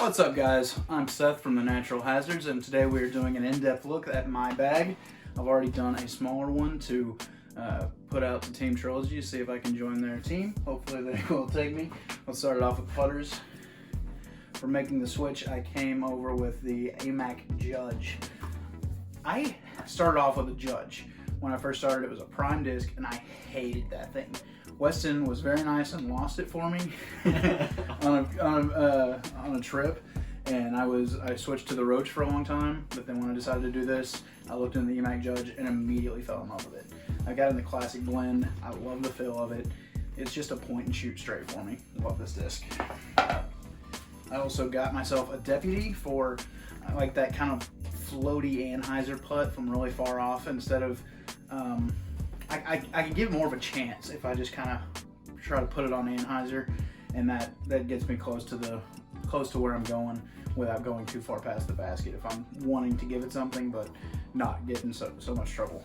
What's up, guys? I'm Seth from The Natural Hazards, and today we are doing an in-depth look at my bag. I've already done a smaller one to put out to Team Trilogy to see if I can join their team. Hopefully they will take me. Let's start it off with putters. For making the switch, I came over with the EMAC Judge. I started off with a Judge. When I first started, it was a prime disc, and I hated that thing. Weston was very nice and lost it for me on a trip, and I switched to the Roach for a long time. But then when I decided to do this, I looked in the EMAC Judge and immediately fell in love with it. I got in the classic blend. I love the feel of it. It's just a point and shoot straight for me. Love this disc. I also got myself a Deputy for like that kind of floaty Anheuser putt from really far off instead of. I can give more of a chance if I just kind of try to put it on Anheuser, and that gets me close to where I'm going without going too far past the basket if I'm wanting to give it something but not getting so much trouble.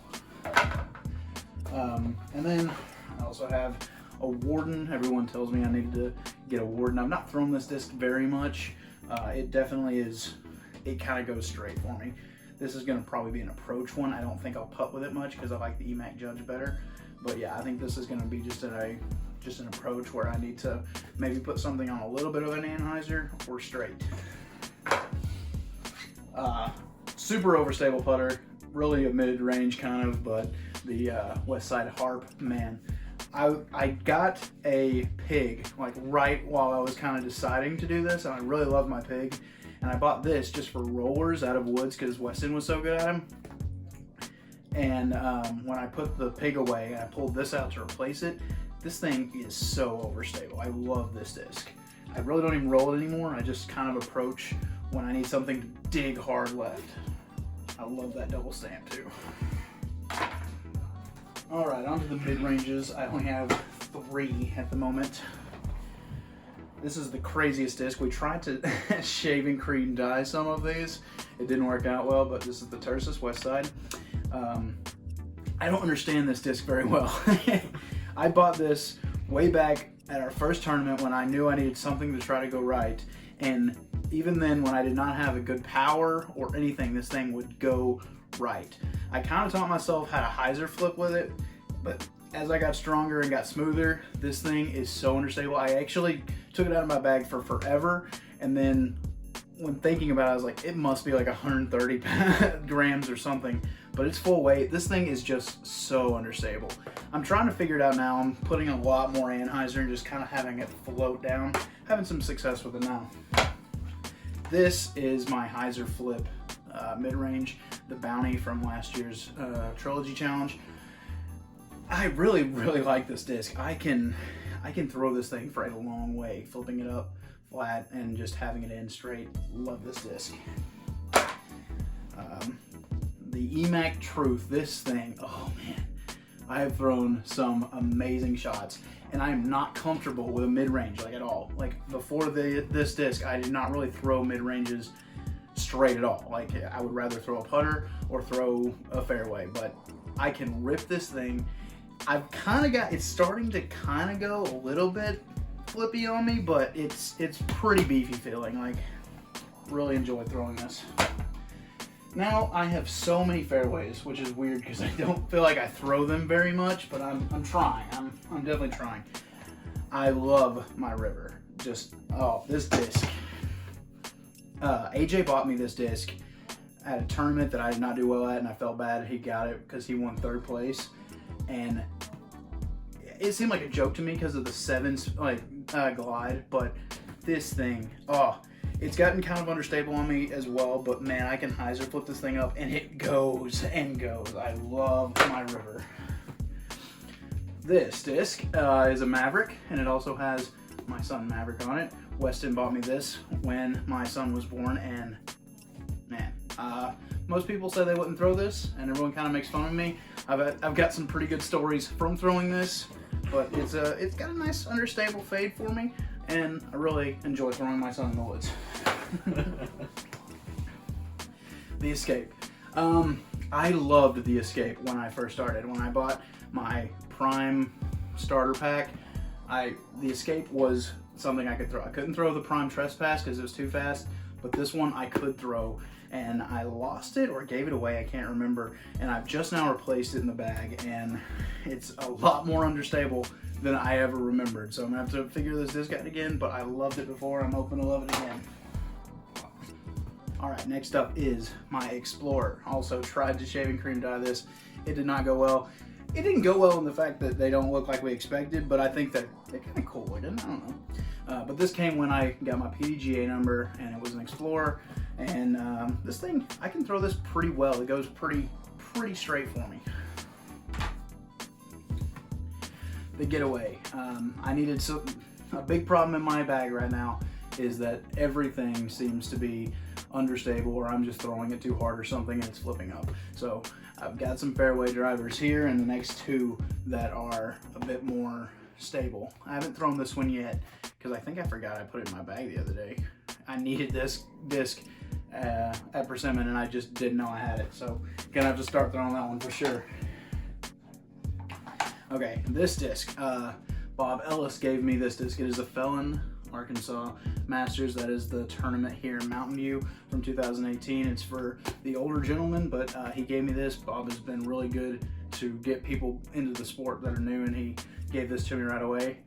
And then I also have a Warden. Everyone tells me I need to get a Warden. I've not thrown this disc very much. It definitely is, it kind of goes straight for me. This is going to probably be an approach one. I don't think I'll putt with it much because I like the EMAC Judge better. But yeah, I think this is going to be just an approach where I need to maybe put something on a little bit of an Anheuser or straight. Super overstable putter, really a mid-range kind of, but the WESTSIDE HARP, man. I got a pig like right while I was kind of deciding to do this, and I really love my pig. And I bought this just for rollers out of woods because Weston was so good at them. And when I put the pig away and I pulled this out to replace it, this thing is so overstable. I love this disc. I really don't even roll it anymore. I just kind of approach when I need something to dig hard left. I love that double stamp too. All right, on to the mid-ranges. I only have 3 at the moment. This is the craziest disc. We tried to shaving cream dye some of these. It didn't work out well, but this is the TURSUS WESTSIDE. I don't understand this disc very well. I bought this way back at our first tournament when I knew I needed something to try to go right. And even then, when I did not have a good power or anything, this thing would go right. I kind of taught myself how to hyzer flip with it, but as I got stronger and got smoother, this thing is so understable. I actually took it out of my bag for forever, and then when thinking about it, I was like, it must be like 130 grams or something, but it's full weight. This thing is just so understable. I'm trying to figure it out now. I'm putting a lot more Anheuser and just kind of having it float down. Having some success with it now. This is my hyzer flip mid-range, the bounty from last year's Trilogy Challenge. I really like this disc. I can throw this thing for a long way, flipping it up flat and just having it in straight. Love this disc. The EMAC Truth, this thing, oh man, I have thrown some amazing shots, and I am not comfortable with a mid-range like at all. Like before this disc, I did not really throw mid-ranges straight at all. Like I would rather throw a putter or throw a fairway, but I can rip this thing. I've kind of got, it's starting to kind of go a little bit flippy on me, but it's pretty beefy feeling. Like, really enjoy throwing this. Now I have so many fairways, which is weird because I don't feel like I throw them very much, but I'm trying. I'm definitely trying. I love my river. Just, oh, this disc. AJ bought me this disc at a tournament that I did not do well at, and I felt bad he got it because he won 3rd place. And it seemed like a joke to me because of the 7s glide, but this thing, oh, it's gotten kind of understable on me as well, but man, I can hyzer flip this thing up and it goes and goes. I love my river. This disc is a Maverick, and it also has my son Maverick on it. Weston bought me this when my son was born, and man, most people say they wouldn't throw this, and everyone kind of makes fun of me. I've got some pretty good stories from throwing this, but it's got a nice understable fade for me, and I really enjoy throwing my son in the woods. The Escape. I loved the Escape when I first started. When I bought my Prime starter pack, the Escape was something I could throw. I couldn't throw the Prime Trespass because it was too fast, but this one I could throw, and I lost it or gave it away, I can't remember, and I've just now replaced it in the bag, and it's a lot more understable than I ever remembered. So I'm gonna have to figure this disc out again, but I loved it before, I'm hoping to love it again. All right, next up is my Explorer. Also tried to shaving cream dye this. It did not go well. It didn't go well in the fact that they don't look like we expected, but I think they're kind of cool looking, I don't know. But this came when I got my PDGA number, and it was an Explorer, and this thing, I can throw this pretty well. It goes pretty straight for me. The Getaway. I needed a big problem in my bag right now is that everything seems to be understable, or I'm just throwing it too hard or something and it's flipping up. So I've got some fairway drivers here and the next two that are a bit more stable. I haven't thrown this one yet because I think I forgot I put it in my bag the other day. I needed this disc at Persimmon and I just didn't know I had it. So gonna have to start throwing that one for sure. Okay, this disc, Bob Ellis gave me this disc. It is a FELON Arkansas Masters. That is the tournament here in Mountain View from 2018. It's for the older gentlemen, but he gave me this. Bob has been really good to get people into the sport that are new, and he gave this to me right away.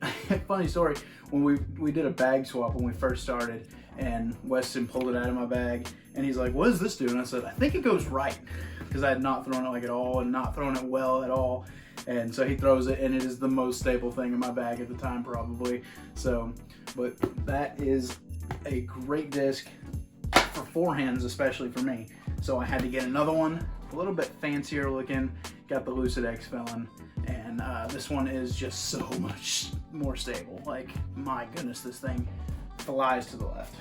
Funny story, when we did a bag swap when we first started, and Weston pulled it out of my bag, and he's like, what does this do? And I said, I think it goes right, because I had not thrown it like at all, and not thrown it well at all. And so he throws it, and it is the most stable thing in my bag at the time, probably. So, but that is a great disc for forehands, especially for me. So I had to get another one, a little bit fancier looking. Got the Lucid X FELON, and this one is just so much more stable. Like, my goodness, this thing flies to the left.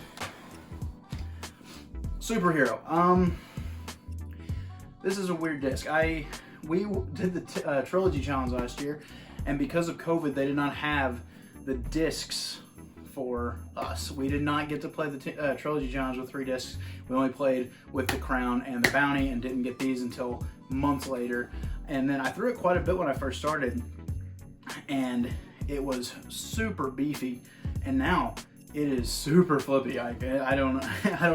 Superhero. This is a weird disc. We did the Trilogy Challenge last year, and because of COVID, they did not have the discs for us. We did not get to play the Trilogy Challenge with 3 discs. We only played with the Crown and the Bounty and didn't get these until months later. And then I threw it quite a bit when I first started, and it was super beefy, and now it is super flippy. I don't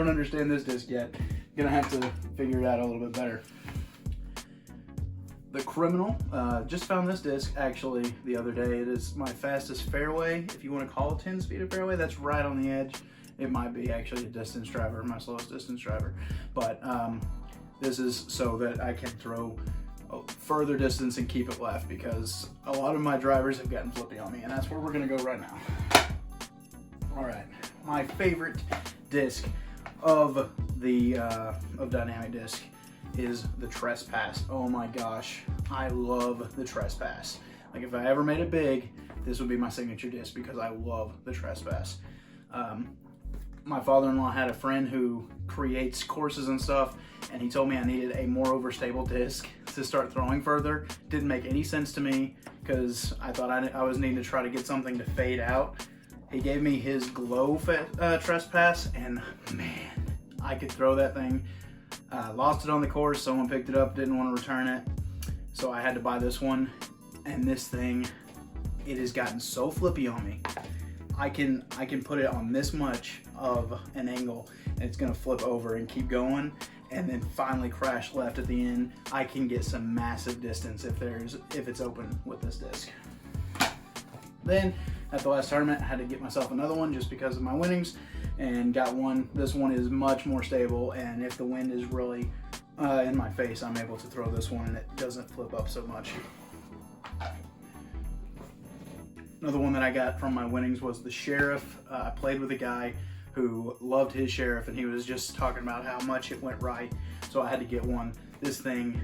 understand this disc yet. Gonna have to figure it out a little bit better. The Criminal, just found this disc actually the other day. It is my fastest fairway, if you want to call it 10 speed of fairway. That's right on the edge. It might be actually a distance driver, my slowest distance driver. But this is so that I can throw a further distance and keep it left, because a lot of my drivers have gotten flippy on me, and that's where we're gonna go right now. All right, my favorite disc of the Dynamic disc is the Trespass. Oh my gosh, I love the Trespass. Like, if I ever made it big, this would be my signature disc because I love the Trespass. My father-in-law had a friend who creates courses and stuff, and he told me I needed a more overstable disc to start throwing further. Didn't make any sense to me because I thought I was needing to try to get something to fade out. He gave me his Glow Trespass, and man, I could throw that thing. Lost it on the course, someone picked it up, didn't want to return it, so I had to buy this one. And this thing, it has gotten so flippy on me. I can put it on this much of an angle, and it's gonna flip over and keep going, and then finally crash left at the end. I can get some massive distance if it's open with this disc. Then at the last tournament, I had to get myself another one just because of my winnings, and got one. This one is much more stable, and if the wind is really in my face, I'm able to throw this one and it doesn't flip up so much. Another one that I got from my winnings was the Sheriff. I played with a guy who loved his Sheriff, and he was just talking about how much it went right, so I had to get one. This thing,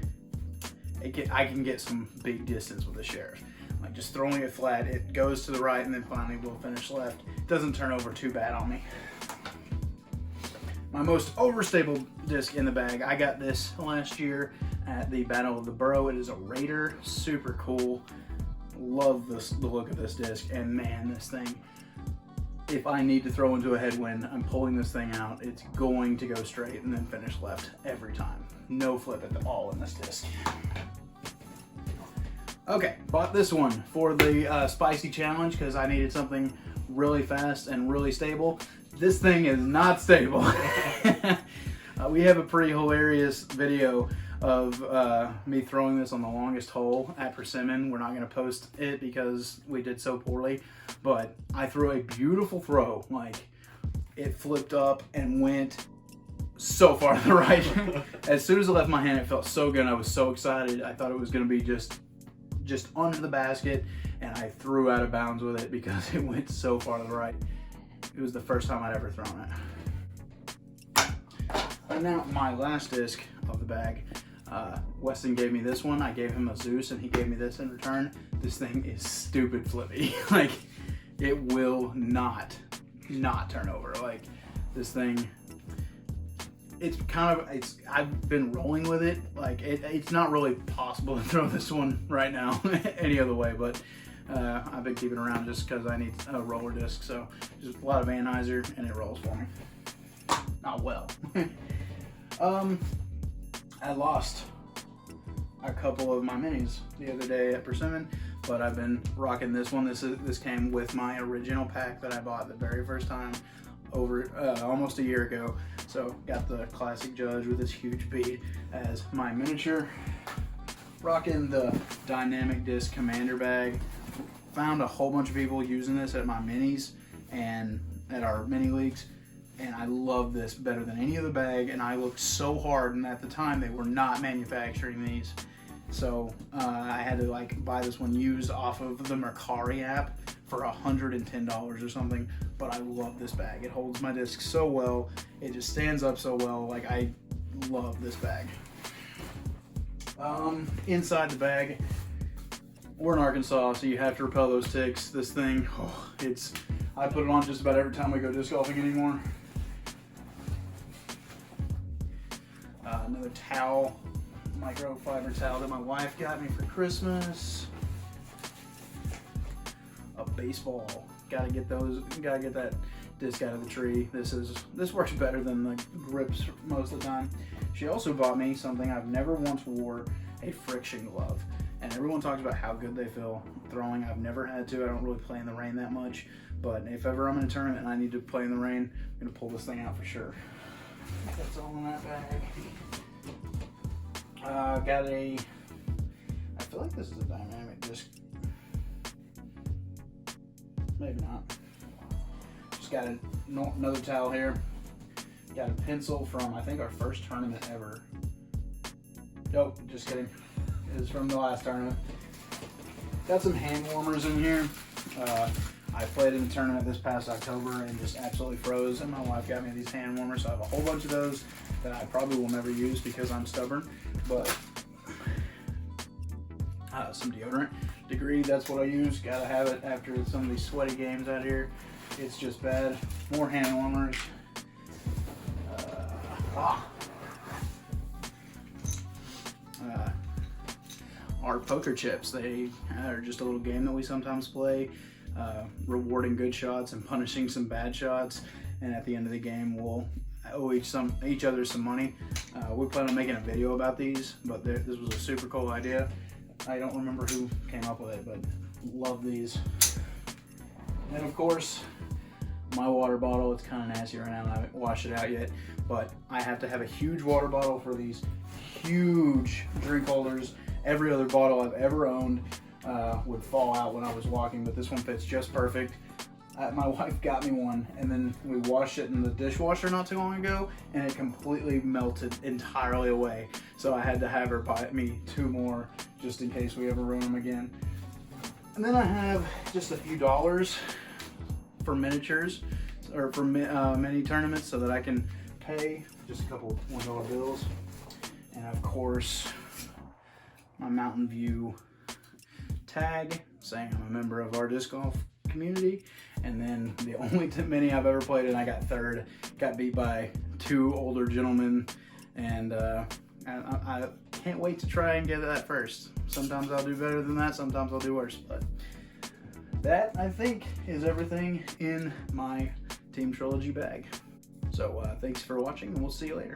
I can get some big distance with the Sheriff. Like, just throwing it flat, it goes to the right and then finally will finish left. It doesn't turn over too bad on me. My most overstable disc in the bag, I got this last year at the Battle of the Borough. It is a Raider, super cool. Love the look of this disc, and man, this thing, if I need to throw into a headwind, I'm pulling this thing out. It's going to go straight and then finish left every time. No flip at all in this disc. Okay, bought this one for the Spicy Challenge because I needed something really fast and really stable. This thing is not stable. We have a pretty hilarious video of me throwing this on the longest hole at Persimmon. We're not going to post it because we did so poorly, but I threw a beautiful throw. Like, it flipped up and went so far to the right. As soon as it left my hand, it felt so good. I was so excited. I thought it was going to be just under the basket, and I threw out of bounds with it because it went so far to the right. It was the first time I'd ever thrown it. And now my last disc of the bag. Weston gave me this one. I gave him a Zeus, and he gave me this in return. This thing is stupid flippy. Like, it will not turn over. Like, this thing, I've been rolling with it. Like, it's not really possible to throw this one right now any other way, but I've been keeping it around just because I need a roller disc. So just a lot of anhyzer, and it rolls for me. Not well. I lost a couple of my minis the other day at Persimmon, but I've been rocking this one. This came with my original pack that I bought the very first time over almost a year ago. So got the classic Judge with this huge bead as my miniature. Rocking the Dynamic Disc Commander bag. Found a whole bunch of people using this at my minis and at our mini leagues, and I love this better than any other bag. And I looked so hard, and at the time they were not manufacturing these, so I had to like buy this one used off of the Mercari app for $110 or something. But I love this bag. It holds my disc so well. It just stands up so well. Like, I love this bag. Inside the bag, we're in Arkansas, so you have to repel those ticks. This thing, I put it on just about every time we go disc golfing anymore. Another towel, microfiber towel that my wife got me for Christmas. A baseball, gotta get that disc out of the tree. This works better than the grips most of the time. She also bought me something I've never once wore, a friction glove. And everyone talks about how good they feel throwing. I've never had to. I don't really play in the rain that much. But if ever I'm in a tournament and I need to play in the rain, I'm going to pull this thing out for sure. That's all in that bag. I feel like this is a dynamic disc. Maybe not. Just got another towel here. Got a pencil from, I think, our first tournament ever. Nope, just kidding. It's from the last tournament. Got some hand warmers in here. I played in a tournament this past October and just absolutely froze, and my wife got me these hand warmers, so I have a whole bunch of those that I probably will never use because I'm stubborn. But some deodorant. Degree, that's what I use. Gotta have it after some of these sweaty games out here. It's just bad. More hand warmers. Our poker chips. They are just a little game that we sometimes play, rewarding good shots and punishing some bad shots. And at the end of the game, we'll owe each other some money. We plan on making a video about these, but this was a super cool idea. I don't remember who came up with it, but love these. And of course, my water bottle. It's kind of nasty right now, and I haven't washed it out yet, but I have to have a huge water bottle for these huge drink holders. Every other bottle I've ever owned would fall out when I was walking, but this one fits just perfect. My wife got me one, and then we washed it in the dishwasher not too long ago, and it completely melted entirely away. So I had to have her buy me 2 more just in case we ever ruin them again. And then I have just a few dollars for miniatures, or for mini tournaments, so that I can pay. Just a couple $1 bills. And of course, my Mountain View tag saying I'm a member of our disc golf community. And then the only mini I've ever played in, I got third. Got beat by 2 older gentlemen, and I can't wait to try and get that first. Sometimes I'll do better than that, sometimes I'll do worse, but that, I think, is everything in my Team Trilogy bag. So thanks for watching, and we'll see you later.